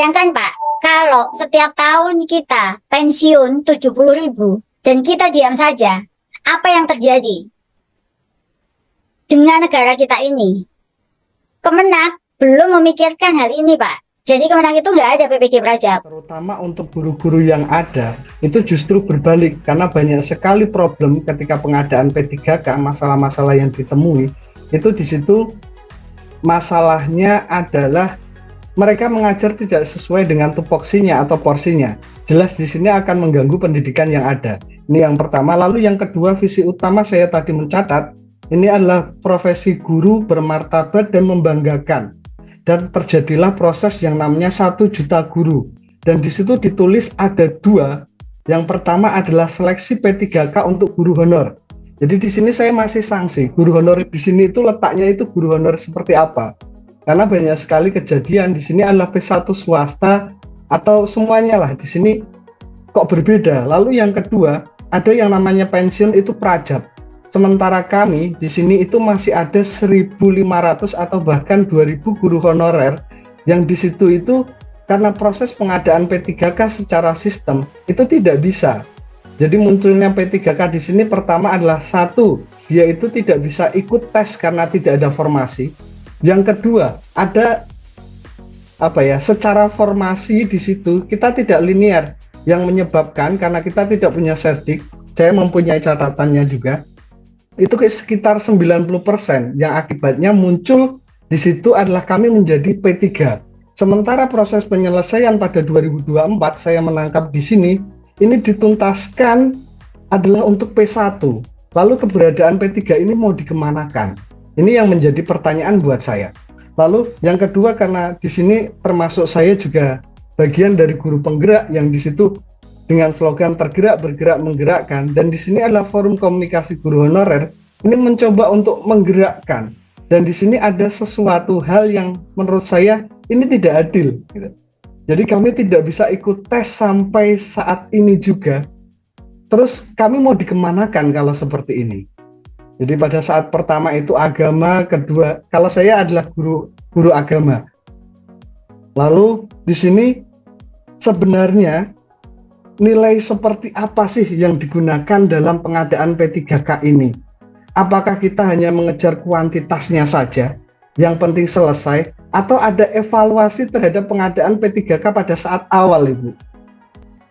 Bayangkan Pak, kalau setiap tahun kita pensiun 70.000 dan kita diam saja, apa yang terjadi dengan negara kita ini? Kemenak belum memikirkan hal ini Pak. Jadi Kemenak itu nggak ada PPG Prajab. Terutama untuk guru-guru yang ada, itu justru berbalik. Karena banyak sekali problem ketika pengadaan P3K, masalah-masalah yang ditemui. Itu di situ masalahnya adalah mereka mengajar tidak sesuai dengan tupoksinya atau porsinya. Jelas di sini akan mengganggu pendidikan yang ada. Ini yang pertama. Lalu yang kedua, visi utama saya tadi mencatat, ini adalah profesi guru bermartabat dan membanggakan. Dan terjadilah proses yang namanya 1 juta guru. Dan di situ ditulis ada 2. Yang pertama adalah seleksi P3K untuk guru honor. Jadi di sini saya masih sanksi. Guru honor di sini itu letaknya itu guru honor seperti apa? Karena banyak sekali kejadian di sini adalah P1 swasta atau semuanya lah di sini kok berbeda. Lalu yang kedua, ada yang namanya pensiun itu Prajab. Sementara kami di sini itu masih ada 1.500 atau bahkan 2.000 guru honorer yang di situ itu karena proses pengadaan P3K secara sistem itu tidak bisa. Jadi munculnya P3K di sini pertama adalah 1, dia itu tidak bisa ikut tes karena tidak ada formasi. Yang kedua, ada secara formasi di situ kita tidak linear yang menyebabkan karena kita tidak punya serdik. Saya mempunyai catatannya juga. Itu sekitar 90% yang akibatnya muncul di situ adalah kami menjadi P3. Sementara proses penyelesaian pada 2024 saya menangkap di sini ini dituntaskan adalah untuk P1. Lalu keberadaan P3 ini mau dikemanakan? Ini yang menjadi pertanyaan buat saya. Lalu yang kedua, karena di sini termasuk saya juga bagian dari guru penggerak yang di situ dengan slogan tergerak, bergerak, menggerakkan, dan di sini adalah forum komunikasi guru honorer ini mencoba untuk menggerakkan, dan di sini ada sesuatu hal yang menurut saya ini tidak adil gitu. Jadi kami tidak bisa ikut tes sampai saat ini juga, terus kami mau dikemanakan kalau seperti ini. Jadi pada saat pertama itu agama, kedua kalau saya adalah guru agama, lalu di sini sebenarnya nilai seperti apa sih yang digunakan dalam pengadaan P3K ini? Apakah kita hanya mengejar kuantitasnya saja, yang penting selesai, atau ada evaluasi terhadap pengadaan P3K pada saat awal, Ibu?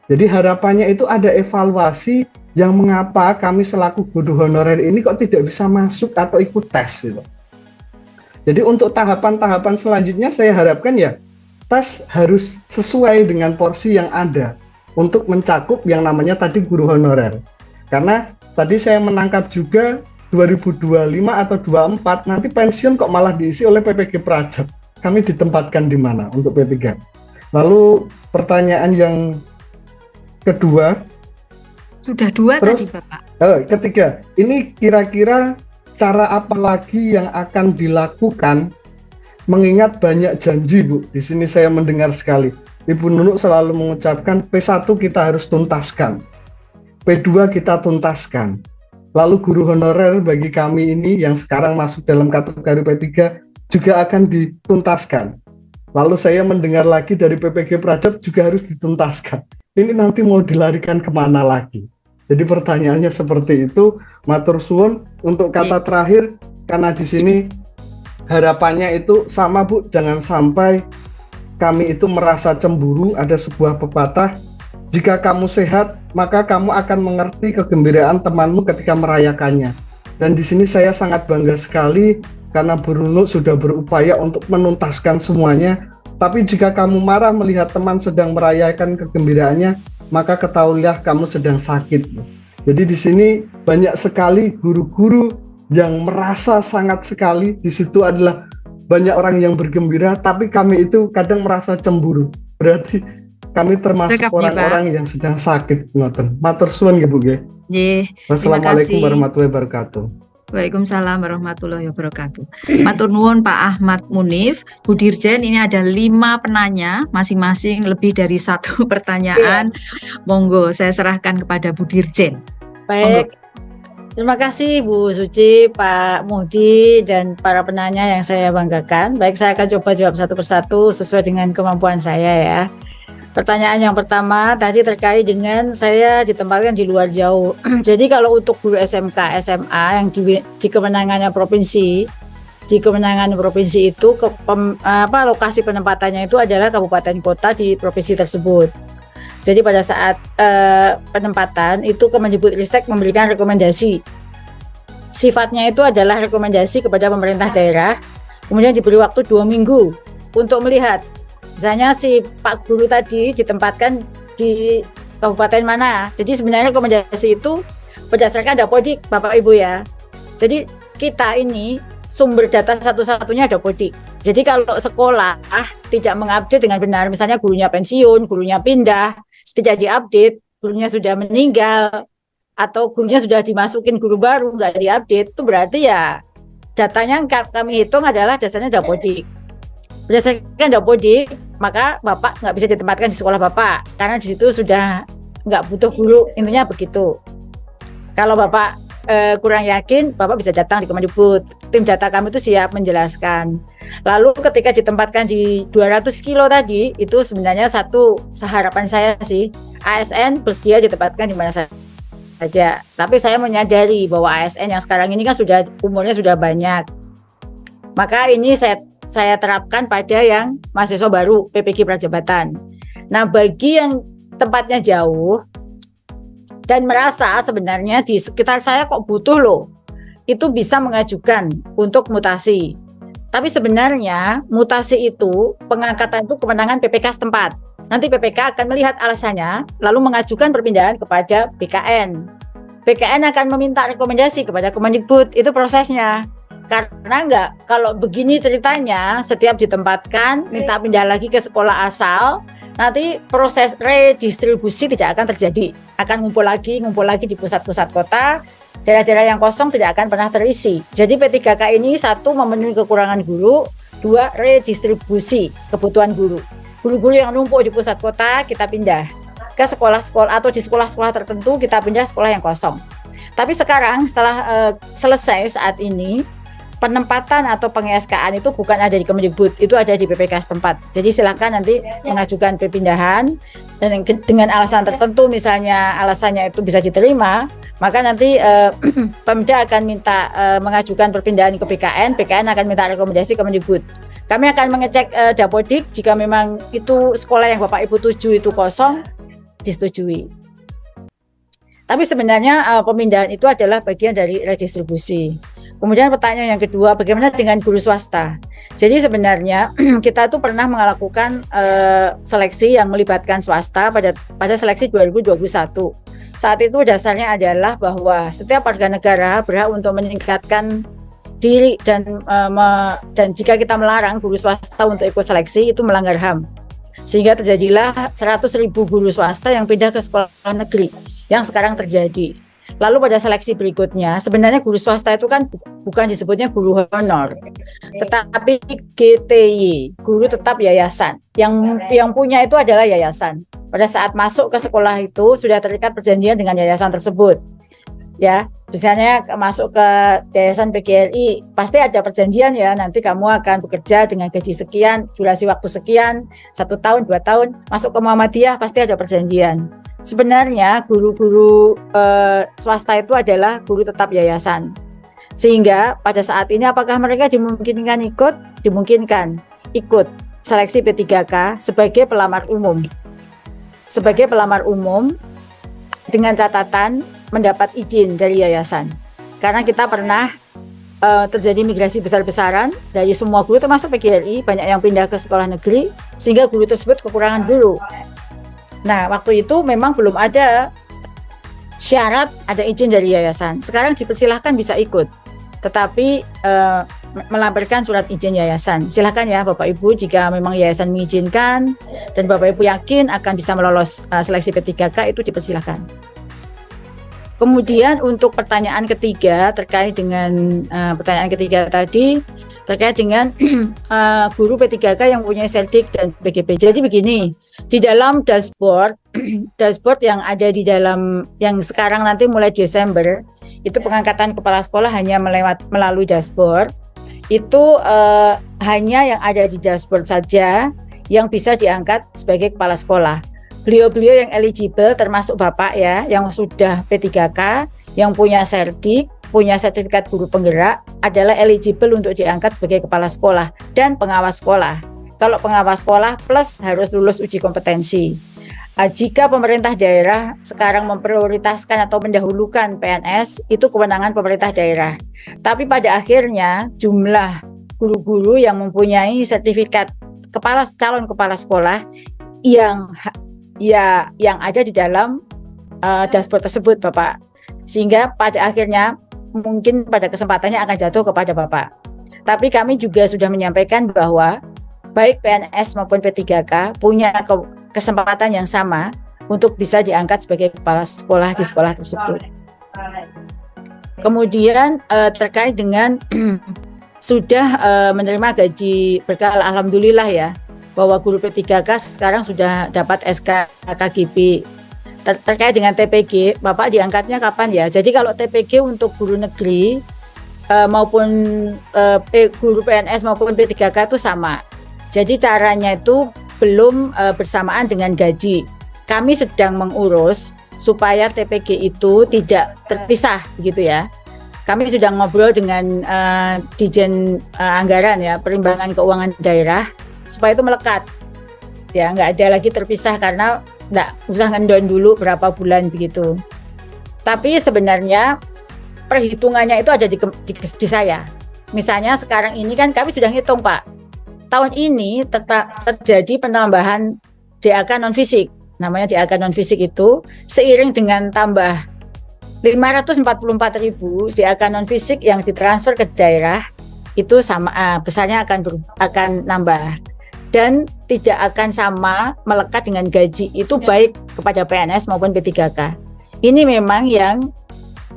Jadi harapannya itu ada evaluasi yang mengapa kami selaku guru honorer ini kok tidak bisa masuk atau ikut tes gitu. Jadi untuk tahapan-tahapan selanjutnya saya harapkan ya tes harus sesuai dengan porsi yang ada untuk mencakup yang namanya tadi guru honorer. Karena tadi saya menangkap juga 2025 atau 24 nanti pensiun kok malah diisi oleh PPG Prajab. Kami ditempatkan di mana untuk P3? Lalu pertanyaan yang kedua. Sudah 2 terus, tadi Bapak. Ketiga, ini kira-kira cara apa lagi yang akan dilakukan mengingat banyak janji Bu. Di sini saya mendengar sekali. Ibu Nunuk selalu mengucapkan P1 kita harus tuntaskan, P2 kita tuntaskan. Lalu guru honorer bagi kami ini yang sekarang masuk dalam kategori P3 juga akan dituntaskan. Lalu saya mendengar lagi dari PPG Prajab juga harus dituntaskan. Ini nanti mau dilarikan kemana lagi? Jadi pertanyaannya seperti itu. Matur suwun untuk kata terakhir, karena di sini harapannya itu sama Bu, jangan sampai kami itu merasa cemburu. Ada sebuah pepatah, jika kamu sehat, maka kamu akan mengerti kegembiraan temanmu ketika merayakannya. Dan di sini saya sangat bangga sekali karena Bu Nunuk sudah berupaya untuk menuntaskan semuanya. Tapi jika kamu marah melihat teman sedang merayakan kegembiraannya, maka ketahuilah kamu sedang sakit. Jadi di sini banyak sekali guru-guru yang merasa sangat sekali. Di situ adalah banyak orang yang bergembira, tapi kami itu kadang merasa cemburu. Berarti kami termasuk orang-orang yang sedang sakit. Matur suwun nggih Bu nggih. Nggih. Wassalamualaikum warahmatullahi wabarakatuh. Waalaikumsalam warahmatullahi wabarakatuh. Matur nuwun Pak Ahmad Munif. Bu Dirjen, ini ada 5 penanya, masing-masing lebih dari 1 pertanyaan. Monggo saya serahkan kepada Bu Dirjen. Baik. Terima kasih Bu Suci, Pak Mudi, dan para penanya yang saya banggakan. Baik, saya akan coba jawab satu persatu sesuai dengan kemampuan saya ya. Pertanyaan yang pertama tadi terkait dengan saya ditempatkan di luar jauh. Jadi kalau untuk guru SMK, SMA yang di kewenangannya provinsi, di kewenangan provinsi itu lokasi penempatannya itu adalah kabupaten kota di provinsi tersebut. Jadi pada saat penempatan itu Kemendikbudristek memberikan rekomendasi. Sifatnya itu adalah rekomendasi kepada pemerintah daerah. Kemudian diberi waktu 2 minggu untuk melihat. Misalnya si Pak Guru tadi ditempatkan di kabupaten mana. Jadi sebenarnya rekomendasi itu berdasarkan Dapodik, Bapak Ibu ya. Jadi kita ini sumber data satu-satunya Dapodik. Jadi kalau sekolah tidak mengupdate dengan benar, misalnya gurunya pensiun, gurunya pindah, tidak diupdate, gurunya sudah meninggal, atau gurunya sudah dimasukin guru baru, nggak diupdate, itu berarti ya datanya yang kami hitung adalah dasarnya Dapodik. Berdasarkan Dapodik, maka Bapak nggak bisa ditempatkan di sekolah Bapak, karena di situ sudah nggak butuh guru, intinya begitu. Kalau Bapak kurang yakin, Bapak bisa datang di Kemendikbud. Tim data kami itu siap menjelaskan. Lalu ketika ditempatkan di 200 kilo tadi, itu sebenarnya satu seharapan saya sih, ASN bersedia ditempatkan di mana saja. Tapi saya menyadari bahwa ASN yang sekarang ini kan sudah umurnya sudah banyak. Maka ini saya terapkan pada yang mahasiswa baru PPG Prajabatan. Nah, bagi yang tempatnya jauh dan merasa sebenarnya di sekitar saya kok butuh loh, itu bisa mengajukan untuk mutasi. Tapi sebenarnya mutasi itu, pengangkatan itu kewenangan PPK setempat. Nanti PPK akan melihat alasannya, lalu mengajukan perpindahan kepada BKN. BKN akan meminta rekomendasi kepada Kemendikbud, itu prosesnya. Karena kalau begini ceritanya, setiap ditempatkan, minta pindah lagi ke sekolah asal, nanti proses redistribusi tidak akan terjadi. Akan ngumpul lagi di pusat-pusat kota, daerah-daerah yang kosong tidak akan pernah terisi. Jadi P3K ini satu, memenuhi kekurangan guru, dua, redistribusi kebutuhan guru. Guru-guru yang numpuk di pusat kota kita pindah ke sekolah-sekolah atau di sekolah-sekolah tertentu kita pindah sekolah yang kosong. Tapi sekarang setelah selesai saat ini, penempatan atau peng-SK-an itu bukan ada di Kemendikbud, itu ada di PPK setempat. Jadi silakan nanti mengajukan perpindahan dan dengan alasan tertentu, misalnya alasannya itu bisa diterima, maka nanti Pemda akan minta mengajukan perpindahan ke BKN, BKN akan minta rekomendasi Kemendikbud. Kami akan mengecek Dapodik, jika memang itu sekolah yang Bapak Ibu tuju itu kosong, disetujui. Tapi sebenarnya pemindahan itu adalah bagian dari redistribusi. Kemudian pertanyaan yang kedua, bagaimana dengan guru swasta? Jadi sebenarnya kita tuh pernah melakukan seleksi yang melibatkan swasta pada seleksi 2021. Saat itu dasarnya adalah bahwa setiap warga negara berhak untuk meningkatkan diri dan jika kita melarang guru swasta untuk ikut seleksi itu melanggar HAM. Sehingga terjadilah 100.000 guru swasta yang pindah ke sekolah negeri yang sekarang terjadi. Lalu pada seleksi berikutnya, sebenarnya guru swasta itu kan bukan disebutnya guru honor, tetapi GTY, guru tetap yayasan. Yang punya itu adalah yayasan. Pada saat masuk ke sekolah itu sudah terikat perjanjian dengan yayasan tersebut. Ya, misalnya masuk ke yayasan PGRI, pasti ada perjanjian ya, nanti kamu akan bekerja dengan gaji sekian, durasi waktu sekian, 1 tahun, 2 tahun. Masuk ke Muhammadiyah pasti ada perjanjian. Sebenarnya guru-guru swasta itu adalah guru tetap yayasan. Sehingga pada saat ini apakah mereka dimungkinkan ikut? Dimungkinkan ikut seleksi P3K sebagai pelamar umum. Sebagai pelamar umum dengan catatan mendapat izin dari yayasan. Karena kita pernah terjadi migrasi besar-besaran dari semua guru termasuk PGRI, banyak yang pindah ke sekolah negeri sehingga guru tersebut kekurangan guru. Nah, waktu itu memang belum ada syarat ada izin dari yayasan. Sekarang dipersilahkan bisa ikut, tetapi melampirkan surat izin yayasan. Silakan ya Bapak Ibu, jika memang yayasan mengizinkan dan Bapak Ibu yakin akan bisa melolos seleksi P3K, itu dipersilahkan. Kemudian untuk pertanyaan ketiga terkait dengan pertanyaan ketiga tadi terkait dengan guru P3K yang punya Seldik dan PGP. Jadi begini, di dalam dashboard yang ada di dalam yang sekarang nanti mulai Desember itu pengangkatan kepala sekolah hanya melalui dashboard. Itu hanya yang ada di dashboard saja yang bisa diangkat sebagai kepala sekolah. Beliau-beliau yang eligible termasuk Bapak ya, yang sudah P3K, yang punya serdik, punya sertifikat guru penggerak adalah eligible untuk diangkat sebagai kepala sekolah dan pengawas sekolah. Kalau pengawas sekolah plus harus lulus uji kompetensi. Jika pemerintah daerah sekarang memprioritaskan atau mendahulukan PNS, itu kewenangan pemerintah daerah. Tapi pada akhirnya jumlah guru-guru yang mempunyai sertifikat calon kepala sekolah yang ada di dalam dashboard tersebut, Bapak. Sehingga pada akhirnya mungkin pada kesempatannya akan jatuh kepada Bapak. Tapi kami juga sudah menyampaikan bahwa baik PNS maupun P3K punya kesempatan yang sama untuk bisa diangkat sebagai kepala sekolah di sekolah tersebut. Kemudian terkait dengan sudah menerima gaji berkala, alhamdulillah ya, bahwa guru P3K sekarang sudah dapat SK KGB. Terkait dengan TPG, Bapak diangkatnya kapan ya? Jadi kalau TPG untuk guru negeri maupun guru PNS maupun P3K itu sama. Jadi caranya itu belum bersamaan dengan gaji. Kami sedang mengurus supaya TPG itu tidak terpisah gitu ya. Kami sudah ngobrol dengan Dijen Anggaran ya, Perimbangan Keuangan Daerah, supaya itu melekat. Ya, nggak ada lagi terpisah karena nggak usah ngendon dulu berapa bulan begitu. Tapi sebenarnya perhitungannya itu ada di saya. Misalnya sekarang ini kan kami sudah ngitung, Pak. Tahun ini terjadi penambahan DAK non fisik. Namanya DAK non fisik itu seiring dengan tambah 544.000 DAK non fisik yang ditransfer ke daerah itu sama besarnya akan nambah. Dan tidak akan sama melekat dengan gaji itu baik kepada PNS maupun P3K. Ini memang yang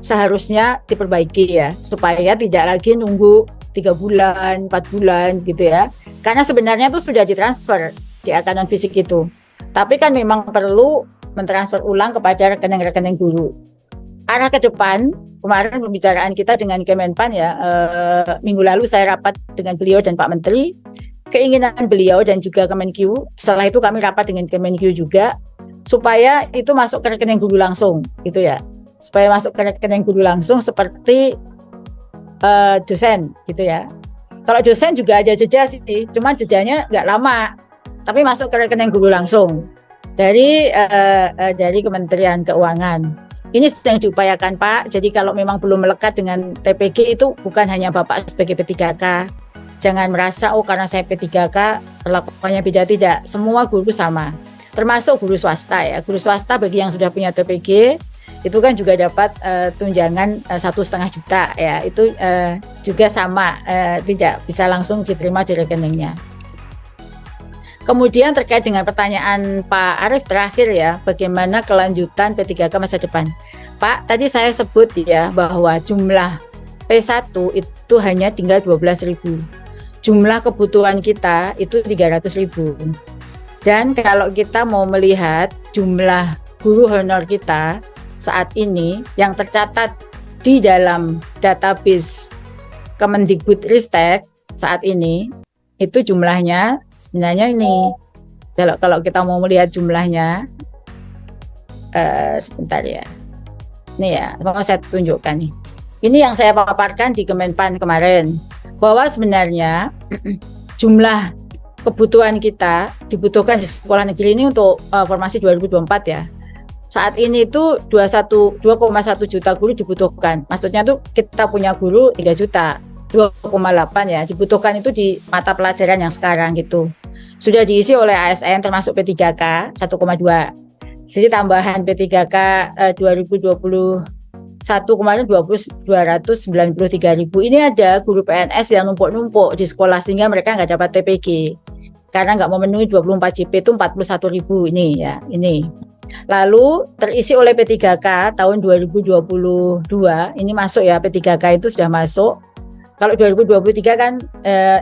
seharusnya diperbaiki ya, supaya tidak lagi nunggu 3 bulan, 4 bulan gitu ya. Karena sebenarnya itu sudah ditransfer di DAK non fisik itu. Tapi kan memang perlu mentransfer ulang kepada rekening-rekening guru. Arah ke depan, kemarin pembicaraan kita dengan Kemenpan ya, minggu lalu saya rapat dengan beliau dan Pak Menteri. Keinginan beliau dan juga Kemenkyu, setelah itu kami rapat dengan Kemenkyu juga, supaya itu masuk ke rekening guru langsung gitu ya, supaya masuk ke rekening guru langsung seperti dosen gitu ya. Kalau dosen juga ada jeda sih, cuma jedanya nggak lama, tapi masuk ke rekening guru langsung dari Kementerian Keuangan. Ini sedang diupayakan Pak, jadi kalau memang belum melekat dengan TPG itu bukan hanya Bapak sebagai P3K, jangan merasa karena saya P3K perlakuannya beda, tidak. Semua guru sama, termasuk guru swasta ya. Guru swasta bagi yang sudah punya TPG itu kan juga dapat tunjangan 1,5 juta ya. Itu juga sama, tidak bisa langsung diterima di rekeningnya. Kemudian terkait dengan pertanyaan Pak Arief terakhir ya, bagaimana kelanjutan P3K masa depan. Pak, tadi saya sebut ya bahwa jumlah P1 itu hanya tinggal 12.000. Jumlah kebutuhan kita itu 300.000. Dan kalau kita mau melihat jumlah guru honor kita saat ini yang tercatat di dalam database Kemendikbudristek saat ini, itu jumlahnya sebenarnya ini. Kalau kita mau melihat jumlahnya, sebentar ya. Ini ya, mau saya tunjukkan nih. Ini yang saya paparkan di Kemenpan kemarin, bahwa sebenarnya jumlah kebutuhan kita dibutuhkan di sekolah negeri ini untuk formasi 2024 ya. Saat ini itu 2,1 juta guru dibutuhkan. Maksudnya tuh kita punya guru 3 juta, 2,8 ya. Dibutuhkan itu di mata pelajaran yang sekarang gitu. Sudah diisi oleh ASN termasuk P3K 1,2. Jadi tambahan P3K 2020 kemarin 293.000. Ini ada guru PNS yang numpuk-numpuk di sekolah sehingga mereka nggak dapat TPG karena nggak memenuhi 24 JP itu 41.000 ini ya. Ini lalu terisi oleh P3K tahun 2022 ini masuk ya, P3K itu sudah masuk. Kalau 2023 kan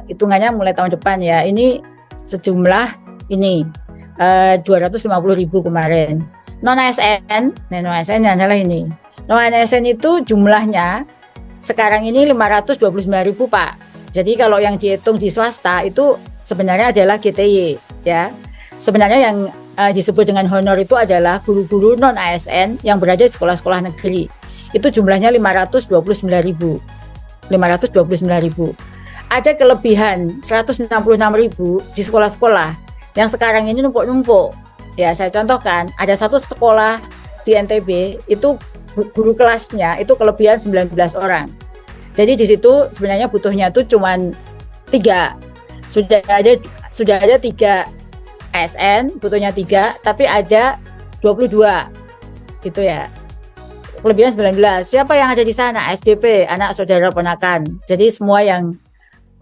hitungannya mulai tahun depan ya. Ini sejumlah ini 250.000 kemarin. non ASN, non ASN adalah ini. Non ASN itu jumlahnya sekarang ini 529.000 Pak. Jadi kalau yang dihitung di swasta itu sebenarnya adalah GTY ya. Sebenarnya yang disebut dengan honor itu adalah guru-guru non ASN yang berada di sekolah-sekolah negeri. Itu jumlahnya 529.000. 529.000. Ada kelebihan 166.000 di sekolah-sekolah yang sekarang ini numpuk-numpuk. Ya, saya contohkan, ada satu sekolah di NTB itu guru kelasnya itu kelebihan 19 orang. Jadi di situ sebenarnya butuhnya tuh cuman 3. Sudah ada 3 ASN, butuhnya 3, tapi ada 22. Gitu ya. Kelebihan 19. Siapa yang ada di sana? SDP, anak saudara ponakan. Jadi semua yang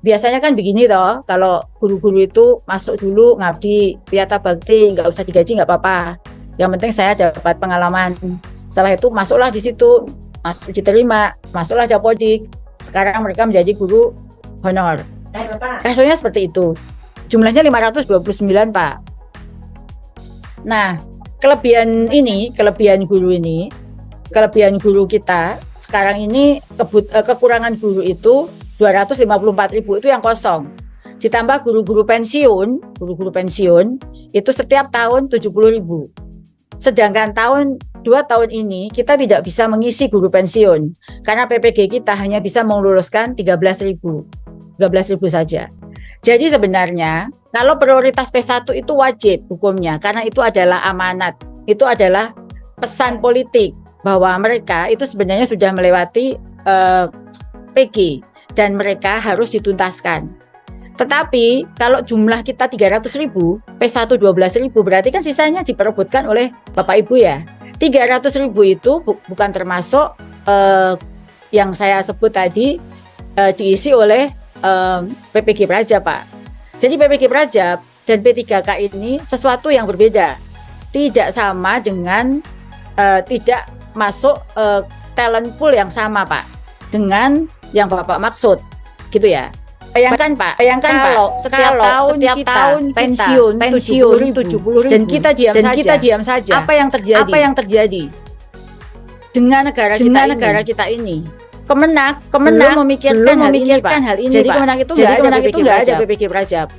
biasanya kan begini toh, kalau guru-guru itu masuk dulu ngabdi, piyata bakti, nggak usah digaji nggak apa-apa. Yang penting saya dapat pengalaman. Setelah itu masuklah di situ, masuk diterima, masuklah dapodik. Sekarang mereka menjadi guru honor. Kasusnya seperti itu. Jumlahnya 529 Pak. Nah, kelebihan guru kita sekarang ini kekurangan guru itu 254.000 itu yang kosong. Ditambah guru-guru pensiun itu setiap tahun 70.000. Sedangkan 2 tahun ini kita tidak bisa mengisi guru pensiun karena PPG kita hanya bisa meluluskan 13.000 saja. Jadi sebenarnya kalau prioritas P1 itu wajib hukumnya karena itu adalah amanat, itu adalah pesan politik bahwa mereka itu sebenarnya sudah melewati PG dan mereka harus dituntaskan. Tetapi kalau jumlah kita 300.000, P1 12.000 berarti kan sisanya diperebutkan oleh Bapak Ibu ya. 300.000 itu bukan termasuk yang saya sebut tadi diisi oleh PPG Prajab Pak. Jadi PPG Prajab dan P3K ini sesuatu yang berbeda. Tidak sama dengan tidak masuk talent pool yang sama Pak dengan yang Bapak maksud gitu ya. Bayangkan Pak, kalau setiap tahun pensiun 70.000 dan kita diam saja. Apa yang terjadi? Dengan negara kita ini? Kemenak belum memikirkan hal ini Pak. Jadi Kemenak itu nggak ada PPG Prajab.